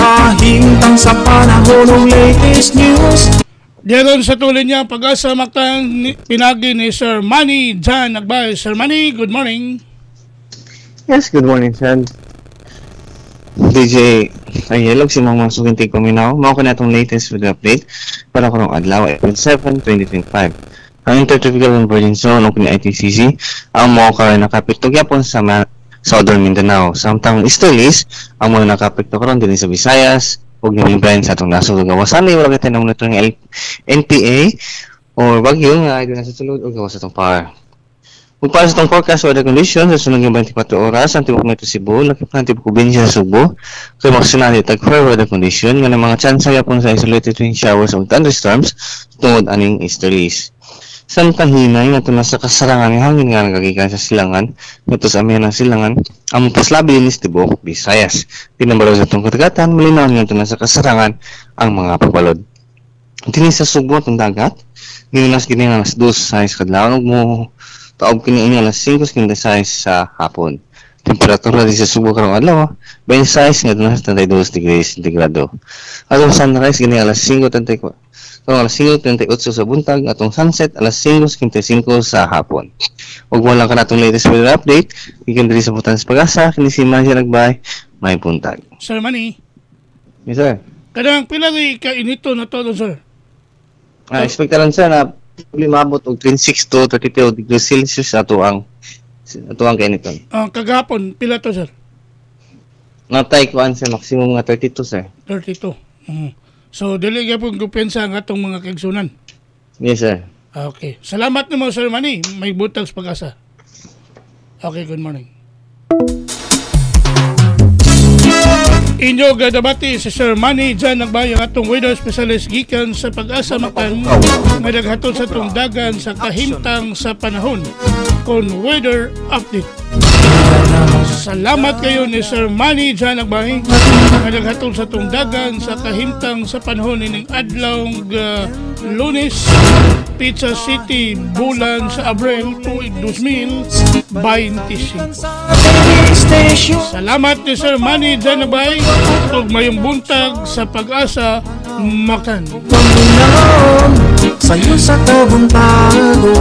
kahintang sa panahon ng latest news. Diyan sa tuloy niya pag-asa maktan pinagi ni Sir Manny Jan Agbay. Sir Manny, good morning. Yes, good morning, Chad. DJ, ay hello si mga sugintig paminaw. Mao ko na itong latest with update para ko ng adlaw April 7, 2025. Ang Intertropical Convergence Zone o ITCZ ang mga karoon nakapitog yapon sa Southern Mindanao. Samtang easterlies ang mga nakapitog karoon din sa Visayas huwag nyo yung sa itong nasod o gawasan na yung natin ang nito ng NPA o bagyo nga ay doon nasa sulod o gawas itong par. Kung para sa itong forecast weather conditions sa sunod yung 24 oras ang tibok nito Cebu lakip ng tibok kubinsya sa Subo kaya maksinali tag-fair weather condition nga ng mga chance ay po sa isolated rain showers o thunderstorms tungod aning easterlies. Samtang hinay nga ito nasa kasarangan ng hangin nga nagagikan sa silangan ito sa amihan ng silangan ang paslabi din tibok Visayas. Tinambaro sa itong katagatan malinaw nga ito nasa kasarangan ang mga pagbalod. Tini sa Subo itong dagat nilunas kini alas 2 sa kadlaw mo taob kini ini alas 5:56 sa hapon. Temperatura di sa Subo karong adlaw 26 nga nasa 32 degrees centigrado. Atong sunrise kini alas 5:34 alas 5:38 sa buntag atong sunset alas 5:55 sa hapon. Ug wala ka natong latest weather update ikan diri sa Butan sa Pag-asa kini si Manny Agbay may buntag. Sir Manny. Yes sir. Kadang pila ka inito na to sir? Expectaran sa na mabot og 26 to 32 degrees Celsius ato ang kainiton. Kagahapon pila to sir? Natay kuan sa maximum nga 32 sir. 32. So dili gyapon kumpensa ang atong mga kaigsunan. Yes sir. Okay. Salamat nimo Sir Manny. May butang sa Pag-asa. Okay, good morning. Inyo gadabati si Sir Manny Jan Agbay ang atong weather specialist gikan sa Pag-asa Maktan nga naghatod sa atong dagan sa kahimtang sa panahon kon weather update. Salamat kayo ni Sir Manny Jan Agbay nga naghatod sa atong dagan sa kahimtang sa panahon ining adlaw Lunes, Pizza City, bulan sa Abril, tuig 2025. Salamat ni Sir Manny Jan Agbay ug mayong buntag sa Pag-asa Maktan. Sa'yo sa tabong bago